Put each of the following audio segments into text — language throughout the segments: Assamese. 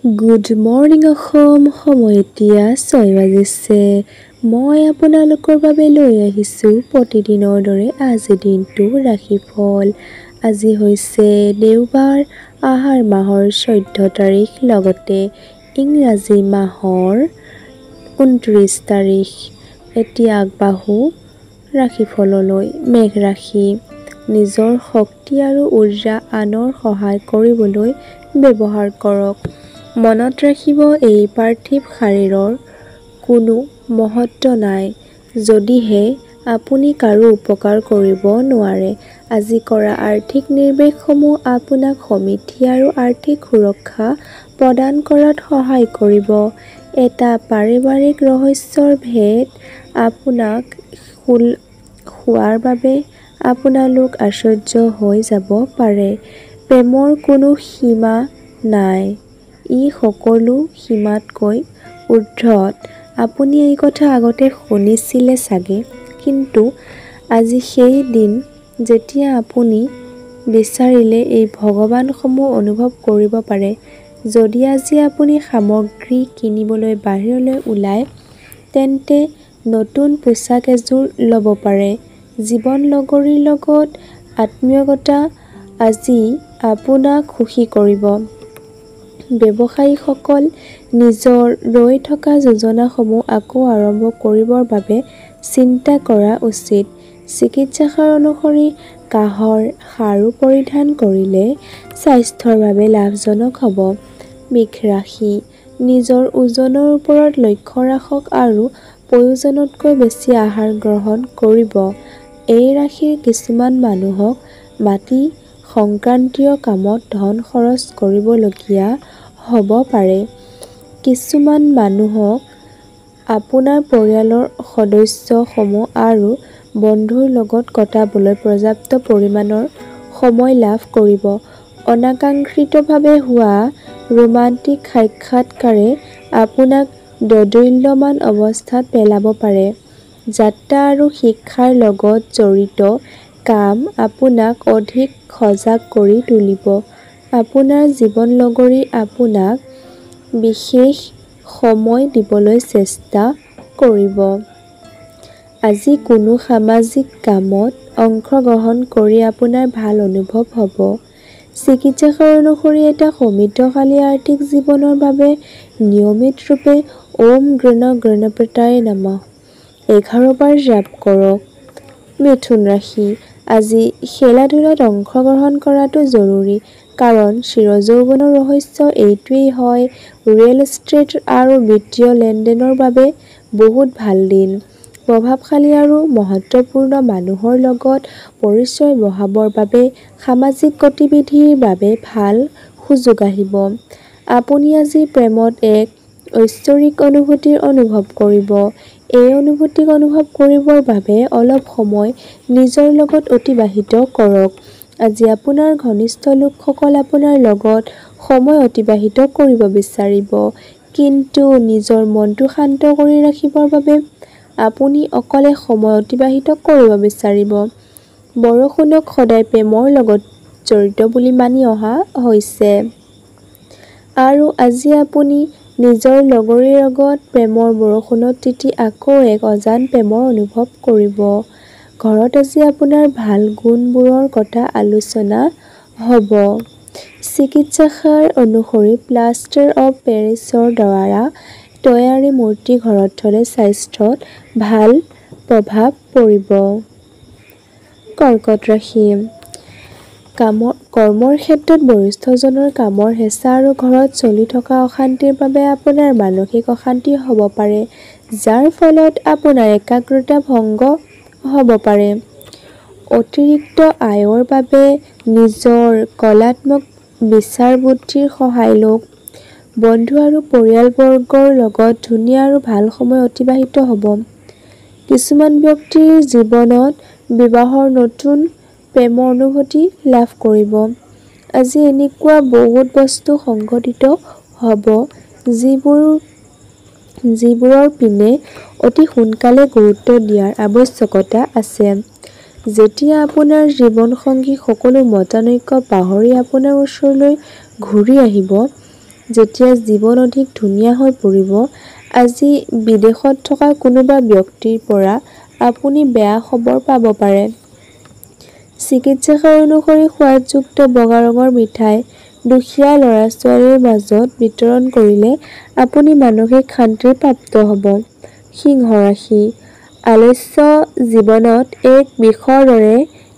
Good morning Assam. সময় এতিয়া 6 বাজিছে। মই আপোনালোকৰ বাবে লৈ আহিছোঁ প্ৰতিদিনৰ দৰে আজি দিনটো ৰাশিফল। আজি হৈছে দেওবাৰ, আহাৰ মাহৰ 14 তাৰিখ, লগতে ইংৰাজী মাহৰ 29 তাৰিখ। এতিয়া আগবাঢ়ো ৰাশিফললৈ। মেঘ ৰাশি। নিজৰ শক্তি আৰু উৰ্জা আনৰ সহায় কৰিবলৈ ব্যৱহাৰ কৰক। মনত ৰাখিব, এই পাৰ্থিৱ শৰীৰৰ কোনো মহত্ব নাই যদিহে আপুনি কাৰো উপকাৰ কৰিব নোৱাৰে। আজি কৰা আৰ্থিক নিৰ্দেশসমূহ আপোনাক সমৃদ্ধি আৰু আৰ্থিক সুৰক্ষা প্ৰদান কৰাত সহায় কৰিব। এটা পাৰিবাৰিক ৰহস্যৰ ভেদ আপোনাক শোৱাৰ বাবে আপোনালোক আশ্চৰ্য হৈ যাব পাৰে। প্ৰেমৰ কোনো সীমা নাই, ই সকলো সীমাতকৈ ঊৰ্ধ্বত। আপুনি এই কথা আগতে শুনিছিলে চাগে, কিন্তু আজি সেই দিন যেতিয়া আপুনি বিচাৰিলে এই ভগৱানসমূহ অনুভৱ কৰিব পাৰে। যদি আজি আপুনি সামগ্ৰী কিনিবলৈ বাহিৰলৈ ওলায়, তেন্তে নতুন পোছাক এযোৰ ল'ব পাৰে। জীৱন লগৰীৰ লগত আত্মীয়তা আজি আপোনাক সুখী কৰিব। ব্যৱসায়ীসকল নিজৰ ৰৈ থকা যোজনাসমূহ আকৌ আৰম্ভ কৰিবৰ বাবে চিন্তা কৰা উচিত। চিকিৎসাৰ অনুসৰি কাহৰ খাৰু পৰিধান কৰিলে স্বাস্থ্যৰ বাবে লাভজনক হ'ব। বৃষ ৰাশি। নিজৰ ওজনৰ ওপৰত লক্ষ্য ৰাখক আৰু প্ৰয়োজনতকৈ বেছি আহাৰ গ্ৰহণ কৰিব। এই ৰাশিৰ কিছুমান মানুহক মাটি সংক্ৰান্তীয় কামত ধন খৰচ কৰিবলগীয়া হ'ব পাৰে। কিছুমান মানুহক আপোনাৰ পৰিয়ালৰ সদস্যসমূহ আৰু বন্ধুৰ লগত কটাবলৈ পৰ্যাপ্ত পৰিমাণৰ সময় লাভ কৰিব। অনাকাংক্ষিতভাৱে হোৱা ৰোমান্টিক সাক্ষাৎকাৰে আপোনাক দোদুল্যমান অৱস্থাত পেলাব পাৰে। যাত্ৰা আৰু শিক্ষাৰ লগত জড়িত কাম আপোনাক অধিক সজাগ কৰি তুলিব। আপোনাৰ জীৱন লগৰী আপোনাক বিশেষ সময় দিবলৈ চেষ্টা কৰিব। আজি কোনো সামাজিক কামত অংশগ্ৰহণ কৰি আপোনাৰ ভাল অনুভৱ হ'ব। চিকিৎসাৰ অনুসৰি এটা সমৃদ্ধশালী আৰ্থিক জীৱনৰ বাবে নিয়মিত ৰূপে ওম গণ গণপতায়ে নমঃ 11 বাৰ জাপ কৰক। মিথুন ৰাশি। আজি খেলা-ধূলাত অংশগ্ৰহণ কৰাটো জৰুৰী, কাৰণ চিৰযৌৱনৰ ৰহস্য এইটোৱেই হয়। ৰিয়েল এষ্টেট আৰু বিত্তীয় লেনদেনৰ বাবে বহুত ভাল দিন। প্ৰভাৱশালী আৰু মহত্বপূৰ্ণ মানুহৰ লগত পৰিচয় বঢ়াবৰ বাবে সামাজিক গতিবিধিৰ বাবে ভাল সুযোগ আহিব। আপুনি আজি প্ৰেমত এক ঐশ্বৰিক অনুভূতি অনুভৱ কৰিব। এই অনুভূতিক অনুভৱ কৰিবৰ বাবে অলপ সময় নিজৰ লগত অতিবাহিত কৰক। আজি আপোনাৰ ঘনিষ্ঠ লোকসকল আপোনাৰ লগত সময় অতিবাহিত কৰিব বিচাৰিব, কিন্তু নিজৰ মনটো শান্ত কৰি ৰাখিবৰ বাবে আপুনি অকলে সময় অতিবাহিত কৰিব বিচাৰিব। বৰষুণক সদায় প্ৰেমৰ লগত জড়িত বুলি মানি অহা হৈছে, আৰু আজি আপুনি নিজৰ লগৰীৰ লগত প্ৰেমৰ বৰষুণত তিতি আকৌ এক অজান প্ৰেমৰ অনুভৱ কৰিব। ঘৰত আজি আপোনাৰ ভাল গুণবোৰৰ কথা আলোচনা হ'ব। চিকিৎসাৰ অনুসৰি প্লাষ্টাৰ অৱ পেৰিছৰ দ্বাৰা তৈয়াৰী মূৰ্তি ঘৰত থ'লে স্বাস্থ্যত ভাল প্ৰভাৱ পৰিব। কৰ্কট ৰাশি। কৰ্মৰ ক্ষেত্ৰত বৰিষ্ঠজনৰ কামৰ হেঁচা আৰু ঘৰত চলি থকা অশান্তিৰ বাবে আপোনাৰ মানসিক অশান্তি হ'ব পাৰে, যাৰ ফলত আপোনাৰ একাগ্ৰতা ভংগ হ'ব পাৰে। অতিৰিক্ত আয়ৰ বাবে নিজৰ কলাত্মক বিচাৰ-বুদ্ধিৰ সহায় লওক। বন্ধু আৰু পৰিয়ালবৰ্গৰ লগত ধুনীয়া আৰু ভাল সময় অতিবাহিত হ'ব। কিছুমান ব্যক্তিৰ জীৱনত বিবাহৰ নতুন প্ৰেমৰ অনুভূতি লাভ কৰিব। আজি এনেকুৱা বহুত বস্তু সংঘটিত হ'ব যিবোৰৰ পিনে অতি সোনকালে গুৰুত্ব দিয়াৰ আৱশ্যকতা আছে। যেতিয়া আপোনাৰ জীৱনসংগী সকলো মতানৈক্য পাহৰি আপোনাৰ ওচৰলৈ ঘূৰি আহিব, যেতিয়া জীৱন অধিক ধুনীয়া হৈ পৰিব, আজি বিদেশত থকা কোনোবা ব্যক্তিৰ পৰা আপুনি বেয়া খবৰ পাব পাৰে। চিকিৎসকৰ অনুসৰি সোৱাদযুক্ত বগা ৰঙৰ মিঠাই দুখীয়া ল'ৰা-ছোৱালীৰ মাজত বিতৰণ কৰিলে আপুনি মানসিক শান্তিৰ প্ৰাপ্ত হ'ব। সিংহ ৰাশি, আলস্য জীৱনত এক বিষৰ দৰে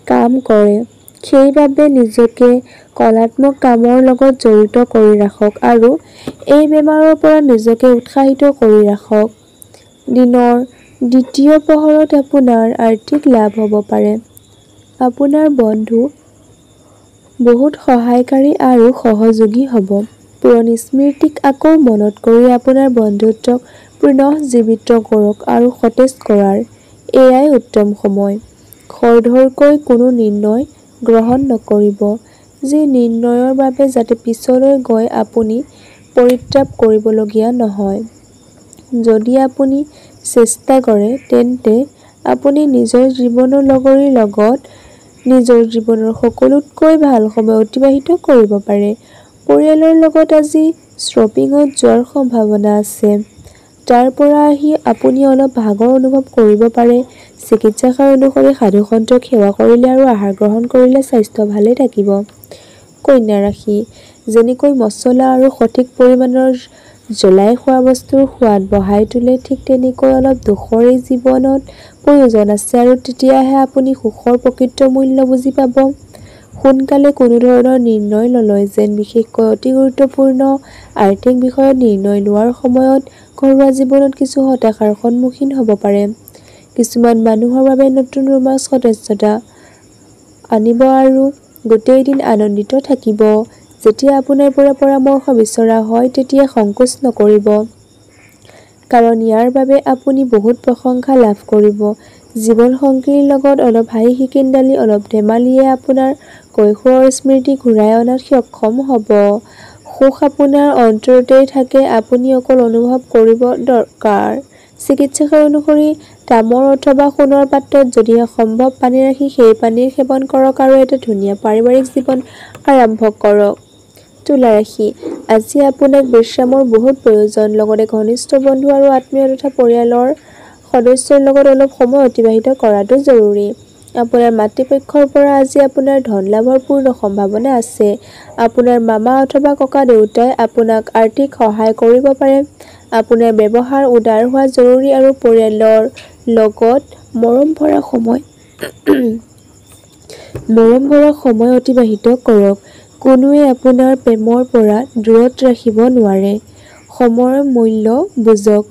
কাম কৰে। সেইবাবে নিজকে কলাত্মক কামৰ লগত জড়িত কৰি ৰাখক আৰু এই বেমাৰৰ পৰা নিজকে উৎসাহিত কৰি ৰাখক। দিনৰ দ্বিতীয় প্ৰহৰত আপোনাৰ আৰ্থিক লাভ হ'ব পাৰে। আপোনাৰ বন্ধু বহুত সহায়কাৰী আৰু সহযোগী হ'ব। পুৰণি স্মৃতিক আকৌ মনত কৰি আপোনাৰ বন্ধুত্বক পুনৰ্জীৱিত কৰক আৰু সতেজ কৰাৰ এয়াই উত্তম সময়। খৰধৰকৈ কোনো নিৰ্ণয় গ্ৰহণ নকৰিব, যি নিৰ্ণয়ৰ বাবে যাতে পিছলৈ গৈ আপুনি পৰিত্ৰাপ কৰিবলগীয়া নহয়। যদি আপুনি চেষ্টা কৰে, তেন্তে আপুনি নিজৰ জীৱনৰ লগৰীৰ লগত নিজৰ জীৱনৰ সকলোতকৈ ভাল সময় অতিবাহিত কৰিব পাৰে। পৰিয়ালৰ লগত আজি শ্বপিঙত যোৱাৰ সম্ভাৱনা আছে। তাৰ পৰা আহি আপুনি অলপ ভাগৰ অনুভৱ কৰিব পাৰে। চিকিৎসকৰ অনুসৰি সাধু-সন্তক সেৱা কৰিলে আৰু আহাৰ গ্ৰহণ কৰিলে স্বাস্থ্য ভালে থাকিব। কন্যা ৰাশি, যেনেকৈ মছলা আৰু সঠিক পৰিমাণৰ জ্বলাই খোৱা বস্তুৰ সোৱাদ বঢ়াই তোলে, ঠিক তেনেকৈ অলপ দুখৰ এই জীৱনত প্ৰয়োজন আছে আৰু তেতিয়াহে আপুনি সুখৰ প্ৰকৃত মূল্য বুজি পাব। সোনকালে কোনো ধৰণৰ নিৰ্ণয় নলয় যেন, বিশেষকৈ অতি গুৰুত্বপূৰ্ণ আৰ্থিক বিষয়ত নিৰ্ণয় লোৱাৰ সময়ত ঘৰুৱা জীৱনত কিছু হতাশাৰ সন্মুখীন হ'ব পাৰে। কিছুমান মানুহৰ বাবে নতুন ৰোমাঞ্চ সতেজতা আনিব আৰু গোটেই দিন আনন্দিত থাকিব। যেতিয়া আপোনাৰ পৰা পৰামৰ্শ বিচৰা হয়, তেতিয়া সংকোচ নকৰিব, কাৰণ ইয়াৰ বাবে আপুনি বহুত প্ৰশংসা লাভ কৰিব। জীৱনসংগীৰ লগত অলপ হাঁহি খিকিন্দালি, অলপ ধেমালিয়ে আপোনাৰ কৈশোৰৰ স্মৃতি ঘূৰাই অনাত সক্ষম হ'ব। সুখ আপোনাৰ অন্তৰতেই থাকে, আপুনি অকল অনুভৱ কৰিব দৰকাৰ। চিকিৎসকৰ অনুসৰি তামৰ অথবা সোণৰ পাত্ৰত যদিহে সম্ভৱ পানী ৰাখি সেই পানীৰ সেৱন কৰক আৰু এটা ধুনীয়া পাৰিবাৰিক জীৱন আৰম্ভ কৰক। তুলা ৰাশি, আজি আপোনাক বিশ্ৰামৰ বহুত প্ৰয়োজন। লগতে ঘনিষ্ঠ বন্ধু আৰু আত্মীয় তথা পৰিয়ালৰ সদস্যৰ লগত অলপ সময় অতিবাহিত কৰাটো জৰুৰী। আপোনাৰ মাতৃপক্ষৰ পৰা আজি আপোনাৰ ধন লাভৰ পূৰ্ণ সম্ভাৱনা আছে। আপোনাৰ মামা অথবা ককা দেউতাই আপোনাক আৰ্থিক সহায় কৰিব পাৰে। আপোনাৰ ব্যৱহাৰ উদাৰ হোৱা জৰুৰী আৰু পৰিয়ালৰ লগত মৰম ভৰা সময় অতিবাহিত কৰক। কোনোৱে আপোনাৰ প্ৰেমৰ পৰা দূৰত ৰাখিব নোৱাৰে। সময়ৰ মূল্য বুজক।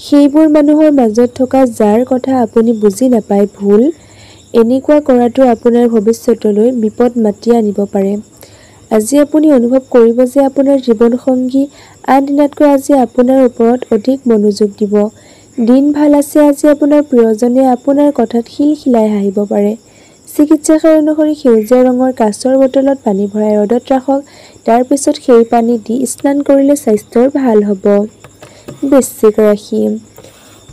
সেইবোৰ মানুহৰ মাজত থকা যাৰ কথা আপুনি বুজি নাপায়। ভুল এনেকুৱা কৰাটো আপোনাৰ ভৱিষ্যতলৈ বিপদ মাতি আনিব পাৰে। আজি আপুনি অনুভৱ কৰিব যে আপোনাৰ জীৱনসংগী আন দিনাতকৈ আজি আপোনাৰ ওপৰত অধিক মনোযোগ দিব। দিন ভাল আছে। আজি আপোনাৰ প্ৰিয়জনে আপোনাৰ কথাত খিলখিলাই হাঁহিব পাৰে। চিকিৎসকৰ অনুসৰি সেউজীয়া ৰঙৰ কাঁচৰ বটলত পানী ভৰাই ৰ'দত ৰাখক। তাৰ পিছত সেই পানী দি স্নান কৰিলে স্বাস্থ্যৰ ভাল হ'ব। বৃশ্চিক ৰাশি,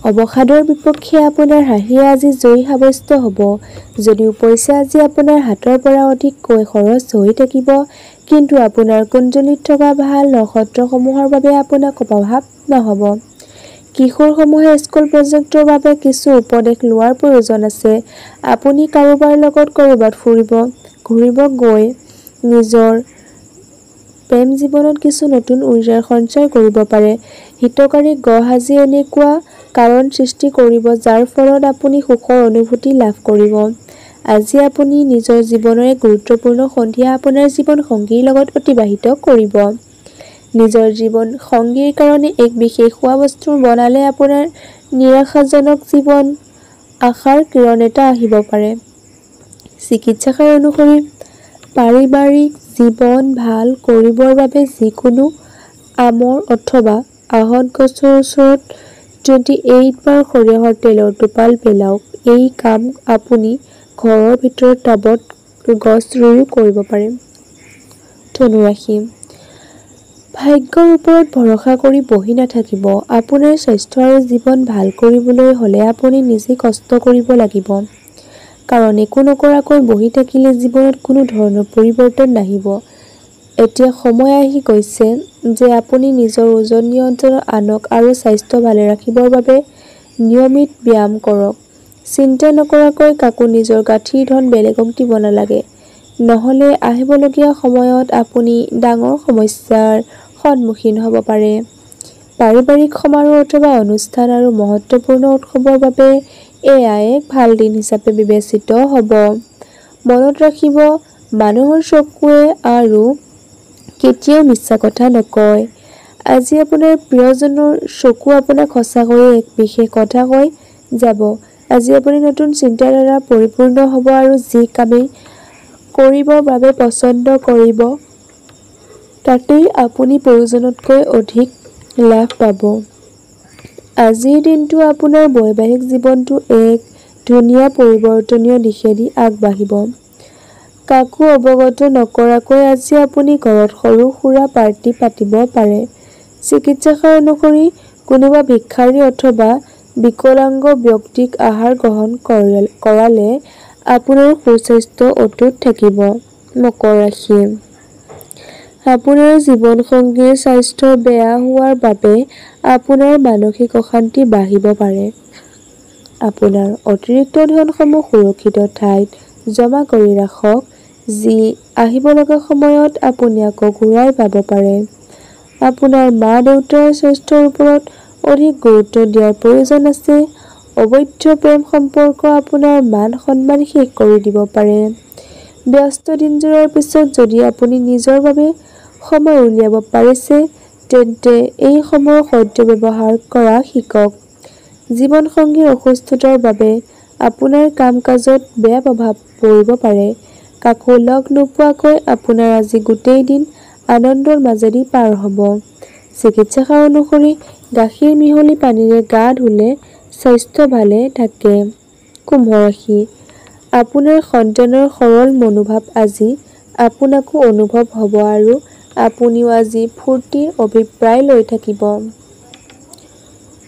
অৱসাদৰ বিপক্ষে আপোনাৰ হাঁহিয়ে আজি জয়ী সাব্যস্ত হ'ব। যদিও পইচা আজি আপোনাৰ হাতৰ পৰা অধিককৈ খৰচ হৈ থাকিব, কিন্তু আপোনাৰ কুণ্ডলীত থকা ভাল নক্ষত্ৰসমূহৰ বাবে আপোনাক অভাৱ নহ'ব। কিশোৰসমূহে স্কুল প্ৰজেক্টৰ বাবে কিছু উপদেশ লোৱাৰ প্ৰয়োজন আছে। আপুনি কাৰোবাৰ লগত ক'ৰবাত ঘূৰিব গৈ নিজৰ প্ৰেম জীৱনত কিছু নতুন উৰ্জাৰ সঞ্চয় কৰিব পাৰে। হিতকাৰী গ্ৰহ আজি এনেকুৱা কাৰণ সৃষ্টি কৰিব যাৰ ফলত আপুনি সুখৰ অনুভূতি লাভ কৰিব। আজি আপুনি নিজৰ জীৱনৰ এক গুৰুত্বপূৰ্ণ সন্ধিয়া আপোনাৰ জীৱন সংগীৰ লগত অতিবাহিত কৰিব। নিজৰ জীৱন সংগীৰ কাৰণে এক বিশেষ খোৱা বস্তু বনালে আপোনাৰ নিৰাশাজনক জীৱন আশাৰ কিৰণ এটা আহিব পাৰে। চিকিৎসকৰ অনুসৰি পাৰিবাৰিক জীৱন ভাল কৰিবৰ বাবে যিকোনো আমৰ অথবা আহঁত গছৰ ওচৰত যদি 8 বাৰ সৰিয়হৰ তেলৰ টোপাল পেলাওক। এই কাম আপুনি ঘৰৰ ভিতৰত টাবত গছ ৰুইও কৰিব পাৰে। ধনু ৰাশি, ভাগ্যৰ ওপৰত ভৰসা কৰি বহি নাথাকিব। আপোনাৰ স্বাস্থ্য আৰু জীৱন ভাল কৰিবলৈ হ'লে আপুনি নিজে কষ্ট কৰিব লাগিব। কাৰণ একো নকৰাকৈ বহি থাকিলে জীৱনত কোনো ধৰণৰ পৰিৱৰ্তন নাহিব। এতিয়া সময় আহি গৈছে যে আপুনি নিজৰ ওজন নিয়ন্ত্ৰণত আনক আৰু স্বাস্থ্য ভালে ৰাখিবৰ বাবে নিয়মিত ব্যায়াম কৰক। চিন্তা নকৰাকৈ কাকো নিজৰ গাঁঠিৰ ধন বেলেগক দিব নালাগে। নহ'লে আহিবলগীয়া সময়ত আপুনি ডাঙৰ সমস্যাৰ সন্মুখীন হ'ব পাৰে। পাৰিবাৰিক সমাৰোহ অথবা অনুষ্ঠান আৰু মহত্বপূৰ্ণ উৎসৱৰ বাবে এয়া এক ভাল দিন হিচাপে বিবেচিত হ'ব। মনত ৰাখিব, মানুহৰ চকুৱে আৰু কেতিয়াও মিছা কথা নকয়। আজি আপোনাৰ প্ৰিয়জনৰ চকু আপোনাক সঁচাকৈয়ে এক বিশেষ কথা কৈ যাব। আজি আপুনি নতুন চিন্তাধাৰা পৰিপূৰ্ণ হ'ব আৰু যি কামেই কৰিবৰ বাবে পছন্দ কৰিব তাতেই আপুনি প্ৰয়োজনতকৈ অধিক লাভ পাব। আজিৰ দিনটো আপোনাৰ বৈবাহিক জীৱনটো এক ধুনীয়া পৰিৱৰ্তনীয় দিশেদি আগবাঢ়িব। কাকো অৱগত নকৰাকৈ আজি আপুনি ঘৰত সৰু সুৰা পাৰ্টি পাতিব পাৰে। চিকিৎসাৰ অনুসৰি কোনোবা ভিক্ষাৰী অথবা বিকলাংগ ব্যক্তিক আহাৰ গ্ৰহণ কৰালে আপোনাৰ সুস্বাস্থ্য অটুট থাকিব। মকৰ ৰাশি। আপোনাৰ জীৱনসংগীৰ স্বাস্থ্য বেয়া হোৱাৰ বাবে আপোনাৰ মানসিক অশান্তি বাঢ়িব পাৰে। আপোনাৰ অতিৰিক্ত ধনসমূহ সুৰক্ষিত ঠাইত জমা কৰি ৰাখক, যি আহিব লগা সময়ত আপুনি আকৌ ঘূৰাই পাব পাৰে। আপোনাৰ মা-দেউতাৰ স্বাস্থ্যৰ ওপৰত অধিক গুৰুত্ব দিয়াৰ প্ৰয়োজন আছে। অবৈধ প্ৰেম সম্পৰ্ক আপোনাৰ মান-সন্মান শেষ কৰি দিব পাৰে। ব্যস্ত দিনযোৰৰ পিছত যদি আপুনি নিজৰ বাবে সময় উলিয়াব পাৰিছে, তেন্তে এই সময়ৰ সদ্ব্যৱহাৰ কৰা শিকক। জীৱনসংগীৰ অসুস্থতাৰ বাবে আপোনাৰ কাম-কাজত বেয়া প্ৰভাৱ পৰিব পাৰে। কাকো লগ নোপোৱাকৈ আপোনাৰ আজি গোটেই দিন আনন্দৰ মাজেদি পাৰ হ'ব। চিকিৎসাৰ অনুসৰি গাখীৰ মিহলি পানীৰে গা ধুলে স্বাস্থ্য ভালে থাকে। কুম্ভ ৰাশি। আপোনাৰ সন্তানৰ সৰল মনোভাৱ আজি আপোনাকো অনুভৱ হ'ব আৰু আপুনিও আজি ফূৰ্তিৰ অভিপ্ৰায় লৈ থাকিব।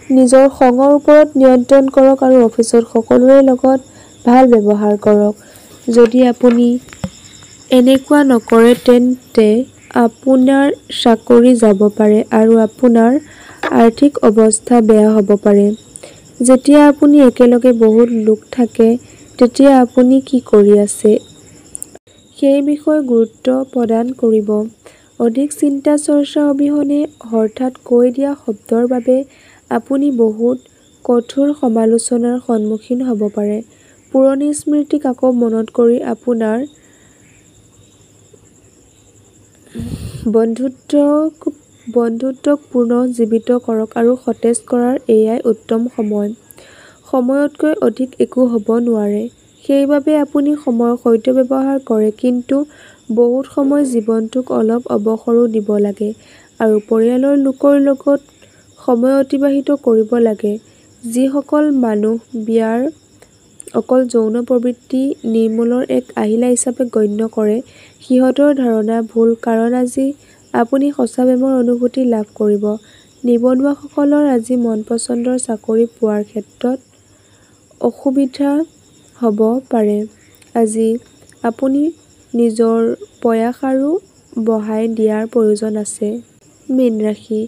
নিজৰ খঙৰ ওপৰত নিয়ন্ত্ৰণ কৰক আৰু অফিচত সকলোৰে লগত ভাল ব্যৱহাৰ কৰক। যদি আপুনি এনেকুৱা নকৰে তেন্তে আপোনাৰ চাকৰি যাব পাৰে আৰু আপোনাৰ আৰ্থিক অৱস্থা বেয়া হ'ব পাৰে। যেতিয়া আপুনি একেলগে বহুত লোক থাকে তেতিয়া আপুনি কি কৰি আছে সেই বিষয়ে গুৰুত্ব প্ৰদান কৰিব। অধিক চিন্তা চৰ্চা অবিহনে হঠাৎ কৈ দিয়া শব্দৰ বাবে আপুনি বহুত কঠোৰ সমালোচনাৰ সন্মুখীন হ'ব পাৰে। পুৰণি স্মৃতিক আকৌ মনত কৰি আপোনাৰ বন্ধুত্বক পুনৰ জীৱিত কৰক আৰু সতেজ কৰাৰ এয়াই উত্তম সময়। সময়তকৈ অধিক একো হ'ব নোৱাৰে। সেইবাবে আপুনি সময়ৰ সদ্ব্যৱহাৰ কৰে, কিন্তু বহুত সময় জীৱনটোক অলপ অৱসৰো দিব লাগে আৰু পৰিয়ালৰ লোকৰ লগত সময় অতিবাহিত কৰিব লাগে। যিসকল মানুহ বিয়াৰ অকল যৌন প্ৰবৃত্তি নিৰ্মূলৰ এক আহিলা হিচাপে গণ্য কৰে, সিহঁতৰ ধাৰণা ভুল, কাৰণ আজি আপুনি সঁচা প্ৰেমৰ অনুভূতি লাভ কৰিব। নিবনুৱাসকলৰ আজি মন পছন্দৰ চাকৰি পোৱাৰ ক্ষেত্ৰত অসুবিধা হ'ব পাৰে। আজি আপুনি নিজৰ প্ৰয়াস আৰু বঢ়াই দিয়াৰ প্ৰয়োজন আছে। মীন ৰাশি।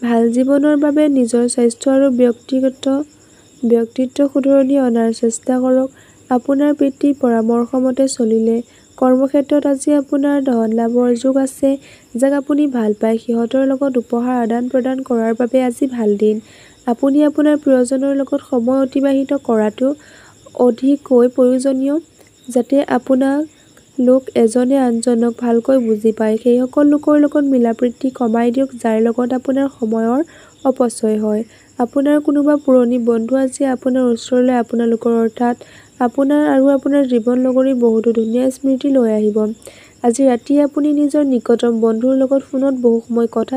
ভাল জীৱনৰ বাবে নিজৰ স্বাস্থ্য আৰু ব্যক্তিত্ব শুধৰণি অনাৰ চেষ্টা কৰক। আপোনাৰ পিতৃৰ পৰামৰ্শ মতে চলিলে কৰ্মক্ষেত্ৰত আজি আপোনাৰ ধন লাভৰ যোগ আছে। যাক আপুনি ভাল পায় সিহঁতৰ লগত উপহাৰ আদান-প্ৰদান কৰাৰ বাবে আজি ভাল দিন। আপুনি আপোনাৰ প্ৰিয়জনৰ লগত সময় অতিবাহিত কৰাটো অতিকৈ প্ৰয়োজনীয়, যাতে আপোনালোক এজনে আনজনক ভালকৈ বুজি পায়। সেইসকল লোকৰ লগত মিলাপ্ৰীতি কমাই দিয়ক যাৰ লগত আপোনাৰ সময়ৰ অপচয় হয়। আপোনাৰ কোনোবা পুৰণি বন্ধু আজি আপোনাৰ ওচৰলৈ আপোনালোকৰ অৰ্থাৎ আপোনাৰ আৰু আপোনাৰ জীৱন লগৰীৰ বহুতো ধুনীয়া স্মৃতি লৈ আহিব। আজি ৰাতি আপুনি নিজৰ নিকটতম বন্ধুৰ লগত ফোনত বহু সময় কথা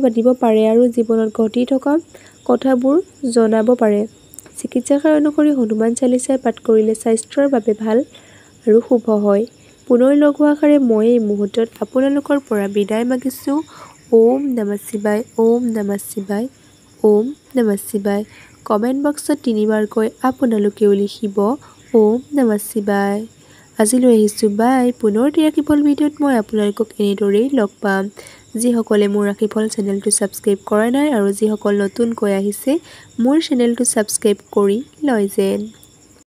পাতিব পাৰে আৰু জীৱনত ঘটি থকা কথাবোৰ জনাব পাৰে। চিকিৎসাৰ অনুসৰি হনুমান চালিচা পাঠ কৰিলে স্বাস্থ্যৰ বাবে ভাল আৰু শুভ হয়। পুনৰ লগ হোৱাৰ আশাৰে মই এই মুহূৰ্তত আপোনালোকৰ পৰা বিদায় মাগিছোঁ। ওম নমঃ শিৱায়, ওম নমঃ শিৱায়, ওম নমঃ শিৱায়। কমেণ্ট বক্সত 3বাৰকৈ আপোনালোকেও লিখিব ওম নমঃ শিৱায়। আজিলৈ আহিছোঁ বাই। পুনৰ ৰাশিফল ভিডিঅ'ত মই আপোনালোকক এনেদৰেই লগ পাম। যিসকলে মোৰ ৰাশিফল চেনেলটো ছাবস্ক্ৰাইব কৰা নাই আৰু যিসকল নতুনকৈ আহিছে মোৰ চেনেলটো ছাবস্ক্ৰাইব কৰি লয় যেন।